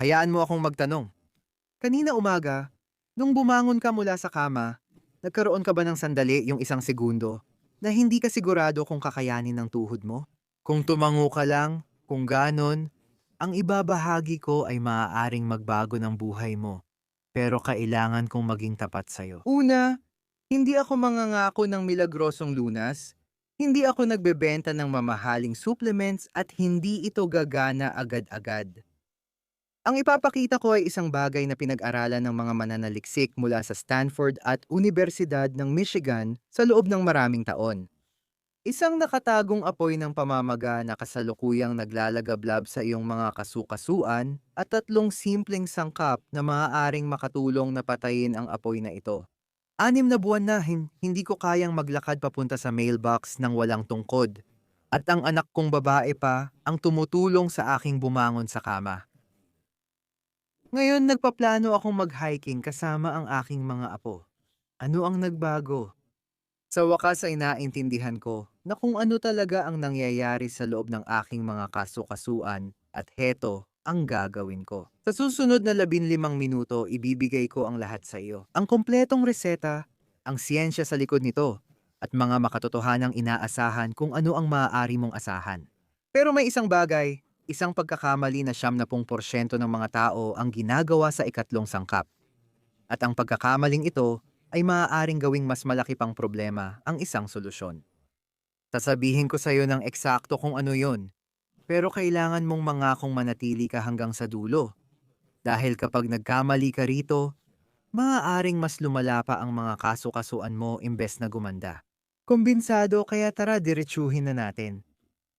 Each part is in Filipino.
Hayaan mo akong magtanong. Kanina umaga, nung bumangon ka mula sa kama, nagkaroon ka ba ng sandali yung isang segundo na hindi ka sigurado kung kakayanin ng tuhod mo? Kung tumango ka lang, kung ganon, ang ibabahagi ko ay maaaring magbago ng buhay mo. Pero kailangan kong maging tapat sa'yo. Una, hindi ako mangangako ng milagrosong lunas. Hindi ako nagbebenta ng mamahaling supplements at hindi ito gagana agad-agad. Ang ipapakita ko ay isang bagay na pinag-aralan ng mga mananaliksik mula sa Stanford at Universidad ng Michigan sa loob ng maraming taon. Isang nakatagong apoy ng pamamaga na kasalukuyang naglalagablab sa iyong mga kasukasuan at tatlong simpleng sangkap na maaaring makatulong na patayin ang apoy na ito. 6 na buwan na hindi ko kayang maglakad papunta sa mailbox ng walang tungkod. At ang anak kong babae pa ang tumutulong sa aking bumangon sa kama. Ngayon nagpaplano akong mag-hiking kasama ang aking mga apo. Ano ang nagbago? Sa wakas ay naintindihan ko na kung ano talaga ang nangyayari sa loob ng aking mga kasukasuan at heto ang gagawin ko. Sa susunod na 15 minuto, ibibigay ko ang lahat sa iyo. Ang kompletong reseta, ang siyensya sa likod nito, at mga makatotohanang inaasahan kung ano ang maaari mong asahan. Pero may isang bagay, isang pagkakamali na 70% ng mga tao ang ginagawa sa ikatlong sangkap. At ang pagkakamaling ito ay maaaring gawing mas malaki pang problema ang isang solusyon. Sasabihin ko sa iyo ng eksakto kung ano yon, pero kailangan mong mangakong manatili ka hanggang sa dulo. Dahil kapag nagkamali ka rito, maaaring mas lumala pa ang mga kaso-kasuan mo imbes na gumanda. Kumbinsado kaya tara diretsuhin na natin.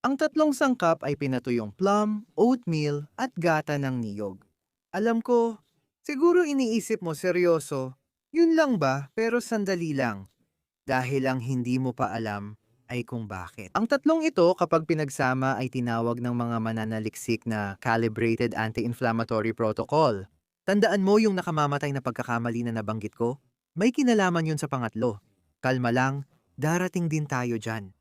Ang tatlong sangkap ay pinatuyong plum, oatmeal at gata ng niyog. Alam ko, siguro iniisip mo seryoso. Yun lang ba? Pero sandali lang. Dahil ang hindi mo pa alam ay kung bakit. Ang tatlong ito kapag pinagsama ay tinawag ng mga mananaliksik na calibrated anti-inflammatory protocol. Tandaan mo yung nakamamatay na pagkakamali na nabanggit ko? May kinalaman yun sa pangatlo. Kalma lang, darating din tayo dyan.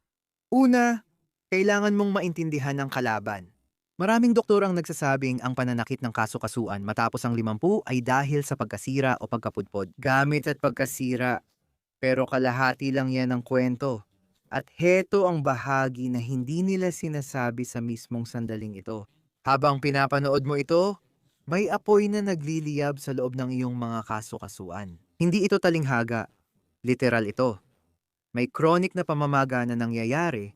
Una, kailangan mong maintindihan ng kalaban. Maraming doktor ang nagsasabing ang pananakit ng kaso-kasuan matapos ang 50 ay dahil sa pagkasira o pagkapudpod. Gamit at pagkasira, pero kalahati lang yan ang kwento. At heto ang bahagi na hindi nila sinasabi sa mismong sandaling ito. Habang pinapanood mo ito, may apoy na nagliliyab sa loob ng iyong mga kaso-kasuan. Hindi ito talinghaga, literal ito. May chronic na pamamaga na nangyayari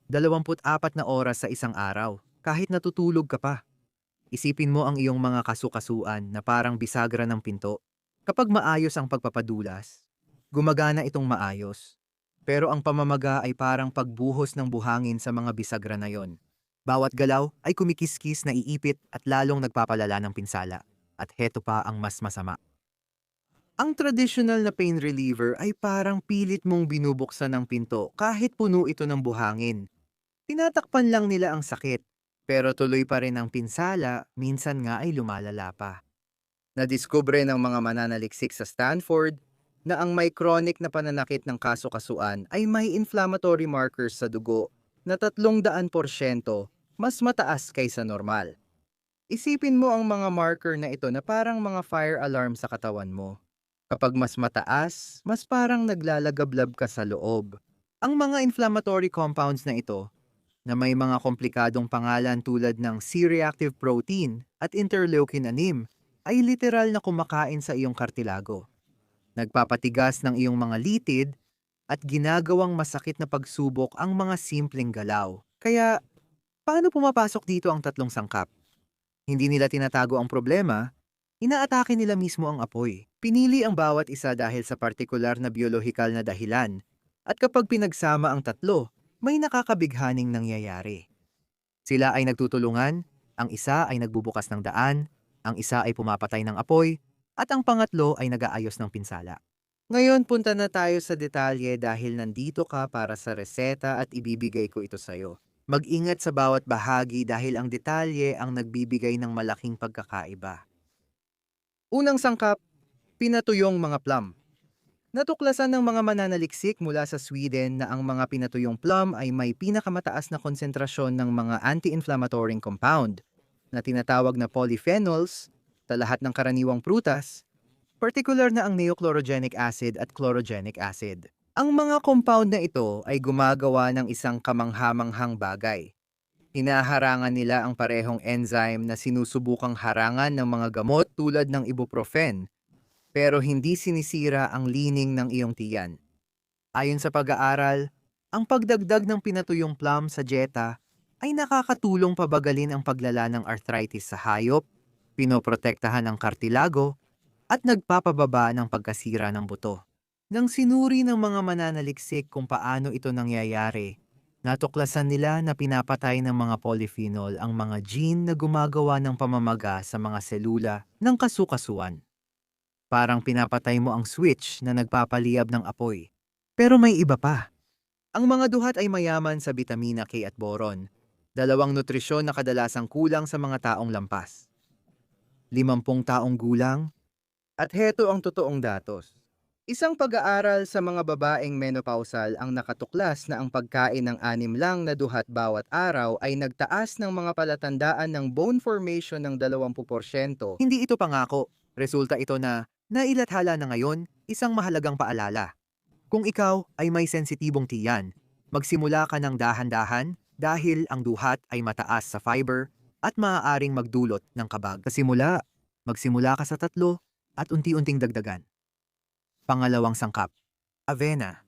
24 na oras sa isang araw, kahit natutulog ka pa. Isipin mo ang iyong mga kasukasuan na parang bisagra ng pinto. Kapag maayos ang pagpapadulas, gumagana itong maayos. Pero ang pamamaga ay parang pagbuhos ng buhangin sa mga bisagra na yon. Bawat galaw ay kumikiskis na iipit at lalong nagpapalala ng pinsala. At heto pa ang mas masama. Ang traditional na pain reliever ay parang pilit mong binubuksan ng pinto kahit puno ito ng buhangin. Tinatakpan lang nila ang sakit, pero tuloy pa rin ang pinsala, minsan nga ay lumalala pa. Nadiskubre ng mga mananaliksik sa Stanford na ang may chronic na pananakit ng kaso-kasuan ay may inflammatory markers sa dugo na 300% mas mataas kaysa normal. Isipin mo ang mga marker na ito na parang mga fire alarm sa katawan mo. Kapag mas mataas, mas parang naglalagablab ka sa loob. Ang mga inflammatory compounds na ito na may mga komplikadong pangalan tulad ng C-reactive protein at interleukin-6 ay literal na kumakain sa iyong kartilago. Nagpapatigas ng iyong mga litid at ginagawang masakit na pagsubok ang mga simpleng galaw. Kaya, paano pumapasok dito ang tatlong sangkap? Hindi nila tinatago ang problema, inaatake nila mismo ang apoy. Pinili ang bawat isa dahil sa partikular na biolohikal na dahilan. At kapag pinagsama ang tatlo, may nakakabighaning nangyayari. Sila ay nagtutulungan, ang isa ay nagbubukas ng daan, ang isa ay pumapatay ng apoy, at ang pangatlo ay nag-aayos ng pinsala. Ngayon punta na tayo sa detalye dahil nandito ka para sa reseta at ibibigay ko ito sa'yo. Mag-ingat sa bawat bahagi dahil ang detalye ang nagbibigay ng malaking pagkakaiba. Unang sangkap, pinatuyong mga plum. Natuklasan ng mga mananaliksik mula sa Sweden na ang mga pinatuyong plum ay may pinakamataas na konsentrasyon ng mga anti-inflammatory compound. na tinatawag na polyphenols sa lahat ng karaniwang prutas, particular na ang neochlorogenic acid at chlorogenic acid. Ang mga compound na ito ay gumagawa ng isang kamanghamanghang bagay. Hinaharangan nila ang parehong enzyme na sinusubukang harangan ng mga gamot tulad ng ibuprofen, pero hindi sinisira ang lining ng iyong tiyan. Ayon sa pag-aaral, ang pagdagdag ng pinatuyong plum sa dieta ay nakakatulong pabagalin ang paglala ng arthritis sa hayop, pinoprotektahan ang kartilago, at nagpapababa ng pagkasira ng buto. Nang sinuri ng mga mananaliksik kung paano ito nangyayari, natuklasan nila na pinapatay ng mga polyphenol ang mga gene na gumagawa ng pamamaga sa mga selula ng kasukasuan. Parang pinapatay mo ang switch na nagpapaliyab ng apoy. Pero may iba pa. Ang mga duhat ay mayaman sa bitamina K at boron, dalawang nutrisyon na kadalasang kulang sa mga taong lampas. 50 taong gulang, at heto ang totoong datos. Isang pag-aaral sa mga babaeng menopausal ang nakatuklas na ang pagkain ng 6 lang na duhat bawat araw ay nagtaas ng mga palatandaan ng bone formation ng 20%. Hindi ito pangako. Resulta ito na nailathala na ngayon, isang mahalagang paalala. Kung ikaw ay may sensitibong tiyan, magsimula ka ng dahan-dahan dahil ang duhat ay mataas sa fiber at maaaring magdulot ng kabag. Magsimula ka sa 3 at unti-unting dagdagan. Pangalawang sangkap, avena.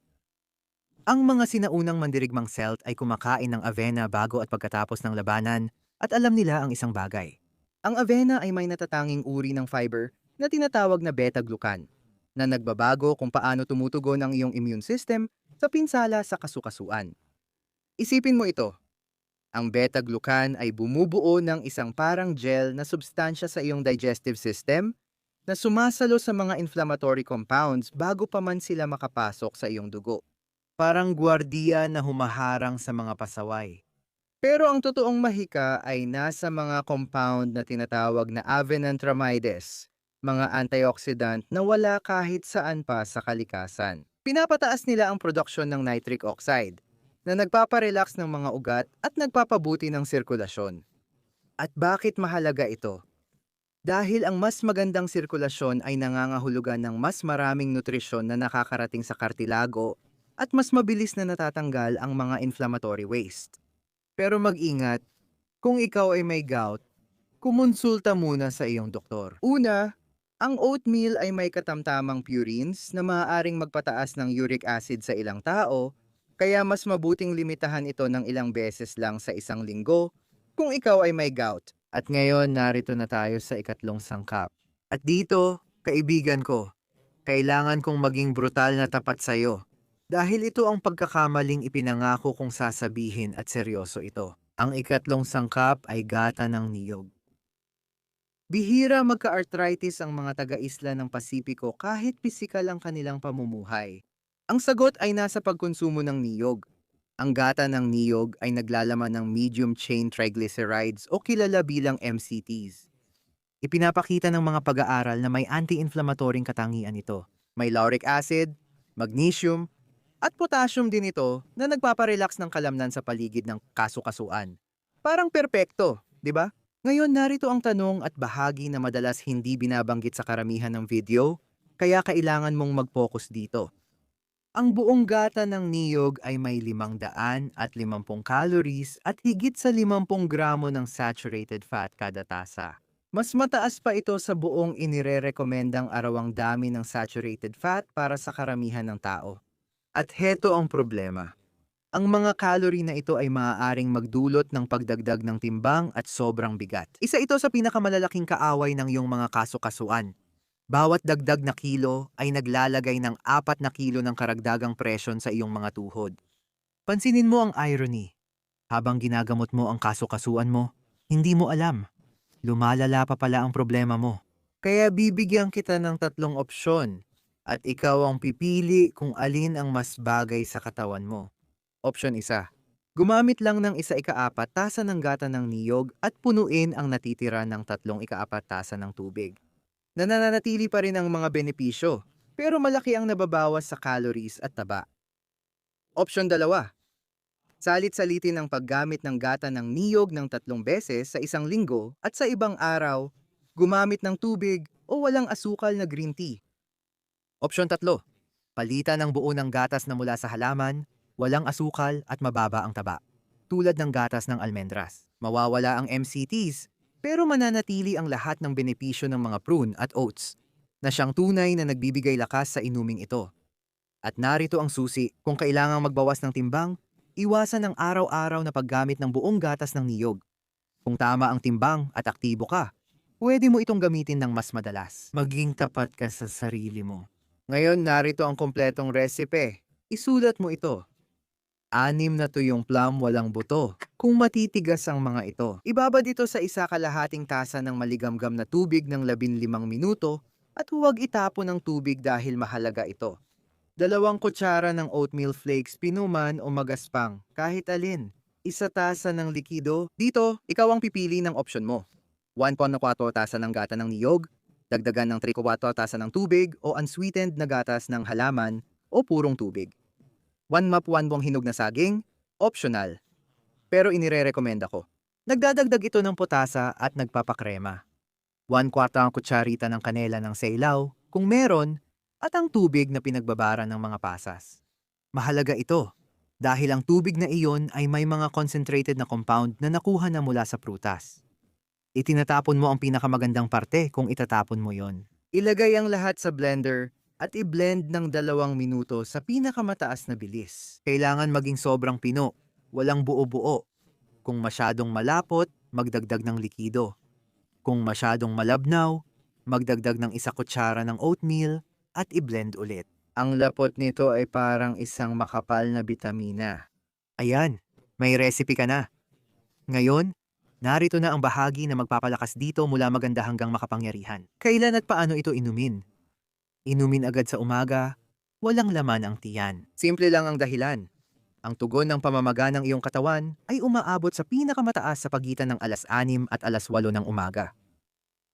Ang mga sinaunang mandirigmang Celt ay kumakain ng avena bago at pagkatapos ng labanan at alam nila ang isang bagay. Ang avena ay may natatanging uri ng fiber na tinatawag na beta-glucan na nagbabago kung paano tumutugon ang iyong immune system sa pinsala sa kasukasuan. Isipin mo ito, ang beta-glucan ay bumubuo ng isang parang gel na substansya sa iyong digestive system na sumasalo sa mga inflammatory compounds bago pa man sila makapasok sa iyong dugo. Parang gwardiya na humaharang sa mga pasaway. Pero ang totoong mahika ay nasa mga compound na tinatawag na avenanthramides, mga antioxidant na wala kahit saan pa sa kalikasan. Pinapataas nila ang produksyon ng nitric oxide, na nagpaparelax ng mga ugat at nagpapabuti ng sirkulasyon. At bakit mahalaga ito? Dahil ang mas magandang sirkulasyon ay nangangahulugan ng mas maraming nutrisyon na nakakarating sa kartilago at mas mabilis na natatanggal ang mga inflammatory waste. Pero mag-ingat, kung ikaw ay may gout, kumonsulta muna sa iyong doktor. Una, ang oatmeal ay may katamtamang purines na maaaring magpataas ng uric acid sa ilang tao, kaya mas mabuting limitahan ito ng ilang beses lang sa isang linggo kung ikaw ay may gout. At ngayon, narito na tayo sa ikatlong sangkap. At dito, kaibigan ko, kailangan kong maging brutal na tapat sa iyo. Dahil ito ang pagkakamaling ipinangako kong sasabihin at seryoso ito. Ang ikatlong sangkap ay gata ng niyog. Bihira magka-arthritis ang mga taga-isla ng Pasipiko kahit pisikal ang kanilang pamumuhay. Ang sagot ay nasa pagkonsumo ng niyog. Ang gata ng niyog ay naglalaman ng medium-chain triglycerides o kilala bilang MCTs. Ipinapakita ng mga pag-aaral na may anti-inflammatoryong katangian ito. May lauric acid, magnesium, at potassium din ito na nagpaparelax ng kalamnan sa paligid ng kasukasuan. Parang perpekto, di ba? Ngayon narito ang tanong at bahagi na madalas hindi binabanggit sa karamihan ng video, kaya kailangan mong mag-focus dito. Ang buong gata ng niyog ay may 550 calories at higit sa 50 gramo ng saturated fat kada tasa. Mas mataas pa ito sa buong inirerekomendang arawang dami ng saturated fat para sa karamihan ng tao. At heto ang problema. Ang mga calorie na ito ay maaaring magdulot ng pagdagdag ng timbang at sobrang bigat. Isa ito sa pinakamalalaking kaaway ng iyong mga kasukasuan. Bawat dagdag na kilo ay naglalagay ng 4 na kilo ng karagdagang presyon sa iyong mga tuhod. Pansinin mo ang irony. Habang ginagamot mo ang kasukasuan mo, hindi mo alam. Lumalala pa pala ang problema mo. Kaya bibigyan kita ng 3 opsyon at ikaw ang pipili kung alin ang mas bagay sa katawan mo. Option 1. Gumamit lang ng 1/4 tasa ng gata ng niyog at punuin ang natitira ng 3/4 tasa ng tubig. Nananatili pa rin ang mga benepisyo, pero malaki ang nababawas sa calories at taba. Option 2. Salit-salitin ang paggamit ng gata ng niyog ng 3 beses sa isang linggo at sa ibang araw, gumamit ng tubig o walang asukal na green tea. Opsyon 3. Palitan ng buo ng gatas na mula sa halaman, walang asukal at mababa ang taba. Tulad ng gatas ng almendras. Mawawala ang MCTs, pero mananatili ang lahat ng benepisyo ng mga prune at oats na siyang tunay na nagbibigay lakas sa inuming ito. At narito ang susi, kung kailangang magbawas ng timbang, iwasan ang araw-araw na paggamit ng buong gatas ng niyog. Kung tama ang timbang at aktibo ka, pwede mo itong gamitin ng mas madalas. Maging tapat ka sa sarili mo. Ngayon, narito ang kompletong recipe. Isulat mo ito. 6 na tuyong plum walang buto. Kung matitigas ang mga ito, ibabad ito sa 1/2 tasa ng maligamgam na tubig ng 15 minuto at huwag itapon ng tubig dahil mahalaga ito. 2 kutsara ng oatmeal flakes pinuman o magaspang, kahit alin. 1 tasa ng likido. Dito, ikaw ang pipili ng opsyon mo. 1.4 tasa ng gata ng niyog, dagdagan ng 3/4 tasa ng tubig o unsweetened na gatas ng halaman o purong tubig. 1 buong hinog na saging, optional. Pero inirerekomenda ko. Nagdadagdag ito ng potasa at nagpapakrema. 1/4 kutsarita ng kanela ng seilaw, kung meron, at ang tubig na pinagbabara ng mga pasas. Mahalaga ito dahil ang tubig na iyon ay may mga concentrated na compound na nakuha na mula sa prutas. Itinatapon mo ang pinakamagandang parte kung itatapon mo yon. Ilagay ang lahat sa blender at i-blend ng 2 minuto sa pinakamataas na bilis. Kailangan maging sobrang pino, walang buo-buo. Kung masyadong malapot, magdagdag ng likido. Kung masyadong malabnaw, magdagdag ng 1 kutsara ng oatmeal at i-blend ulit. Ang lapot nito ay parang isang makapal na bitamina. Ayan, may recipe ka na. Ngayon, narito na ang bahagi na magpapalakas dito mula maganda hanggang makapangyarihan. Kailan at paano ito inumin? Inumin agad sa umaga, walang laman ang tiyan. Simple lang ang dahilan. Ang tugon ng pamamaga ng iyong katawan ay umaabot sa pinakamataas sa pagitan ng 6:00 at 8:00 ng umaga.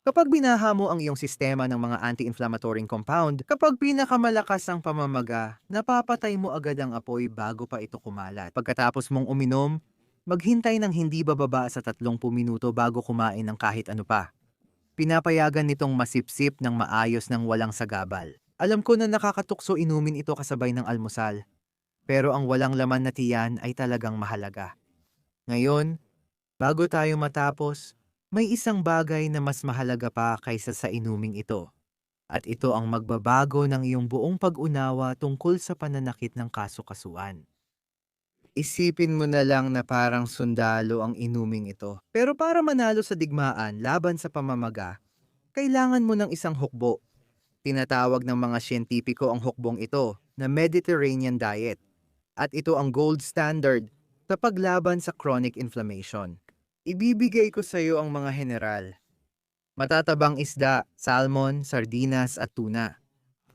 Kapag binaha mo ang iyong sistema ng mga anti-inflammatory compound, kapag pinakamalakas ang pamamaga, napapatay mo agad ang apoy bago pa ito kumalat. Pagkatapos mong uminom, maghintay ng hindi bababa sa 30 minuto bago kumain ng kahit ano pa. Pinapayagan nitong masipsip ng maayos ng walang sagabal. Alam ko na nakakatukso inumin ito kasabay ng almusal, pero ang walang laman na tiyan ay talagang mahalaga. Ngayon, bago tayo matapos, may isang bagay na mas mahalaga pa kaysa sa inuming ito. At ito ang magbabago ng iyong buong pag-unawa tungkol sa pananakit ng kaso-kasuan. Isipin mo na lang na parang sundalo ang inuming ito. Pero para manalo sa digmaan laban sa pamamaga, kailangan mo ng isang hukbo. Tinatawag ng mga siyentipiko ang hukbong ito na Mediterranean diet. At ito ang gold standard sa paglaban sa chronic inflammation. Ibibigay ko sa iyo ang mga general. Matatabang isda, salmon, sardinas at tuna.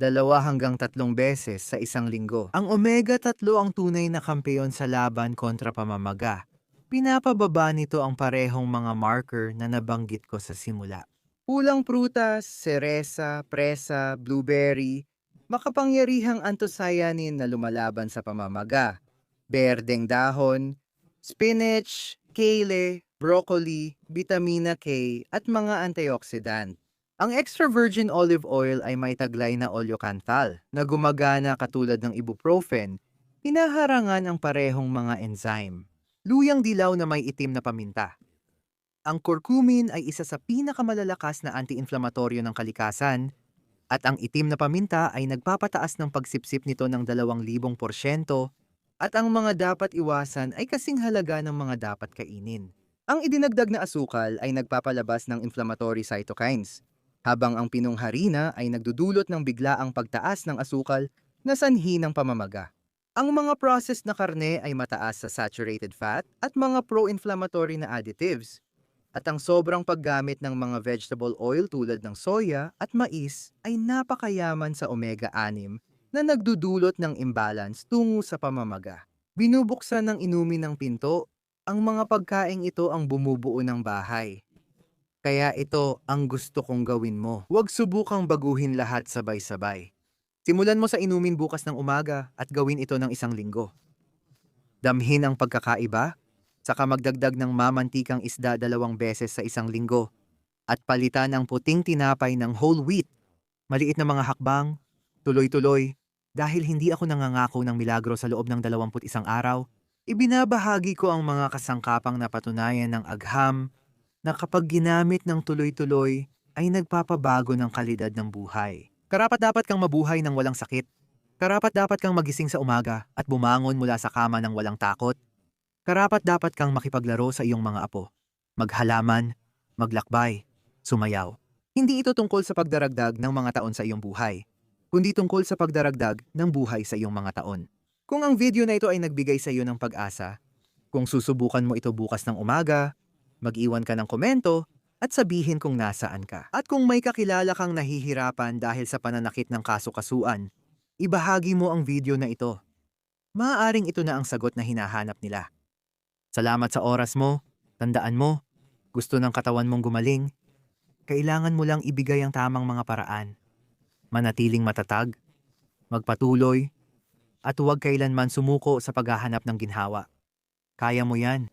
2 hanggang 3 beses sa isang linggo. Ang omega-3 ang tunay na kampeyon sa laban kontra pamamaga. Pinapababa nito ang parehong mga marker na nabanggit ko sa simula. Pulang prutas, seresa, presa, blueberry, makapangyarihang anthocyanin na lumalaban sa pamamaga. Berdeng dahon, spinach, kale, broccoli, vitamina K at mga antioxidant. Ang extra virgin olive oil ay may taglay na oleocanthal na gumagana katulad ng ibuprofen, hinaharangan ang parehong mga enzyme. Luyang dilaw na may itim na paminta. Ang curcumin ay isa sa pinakamalalakas na anti-inflamatoryo ng kalikasan at ang itim na paminta ay nagpapataas ng pagsipsip nito ng 2,000% at ang mga dapat iwasan ay kasing halaga ng mga dapat kainin. Ang idinagdag na asukal ay nagpapalabas ng inflammatory cytokines, habang ang pinungharina ay nagdudulot ng biglaang pagtaas ng asukal na sanhi ng pamamaga. Ang mga processed na karne ay mataas sa saturated fat at mga pro-inflammatory na additives. At ang sobrang paggamit ng mga vegetable oil tulad ng soya at mais ay napakayaman sa omega-6 na nagdudulot ng imbalance tungo sa pamamaga. Binubuksan ng inumin ng pinto, ang mga pagkaing ito ang bumubuo ng bahay. Kaya ito ang gusto kong gawin mo. Huwag subukang baguhin lahat sabay-sabay. Simulan mo sa inumin bukas ng umaga at gawin ito ng 1 linggo. Damhin ang pagkakaiba, saka magdagdag ng mamantikang isda 2 beses sa isang linggo at palitan ang puting tinapay ng whole wheat. Maliit na mga hakbang, tuloy-tuloy, dahil hindi ako nangangako ng milagro sa loob ng 21 araw, ibinabahagi ko ang mga kasangkapang napatunayan ng agham na kapag ginamit ng tuloy-tuloy ay nagpapabago ng kalidad ng buhay. Karapat-dapat kang mabuhay ng walang sakit. Karapat-dapat kang magising sa umaga at bumangon mula sa kama ng walang takot. Karapat-dapat kang makipaglaro sa iyong mga apo. Maghalaman, maglakbay, sumayaw. Hindi ito tungkol sa pagdaragdag ng mga taon sa iyong buhay, kundi tungkol sa pagdaragdag ng buhay sa iyong mga taon. Kung ang video na ito ay nagbigay sa iyo ng pag-asa, kung susubukan mo ito bukas ng umaga, mag-iwan ka ng komento at sabihin kung nasaan ka. At kung may kakilala kang nahihirapan dahil sa pananakit ng kaso-kasuan, ibahagi mo ang video na ito. Maaaring ito na ang sagot na hinahanap nila. Salamat sa oras mo. Tandaan mo, gusto ng katawan mong gumaling, kailangan mo lang ibigay ang tamang mga paraan. Manatiling matatag, magpatuloy, at huwag kailanman sumuko sa paghahanap ng ginhawa. Kaya mo yan.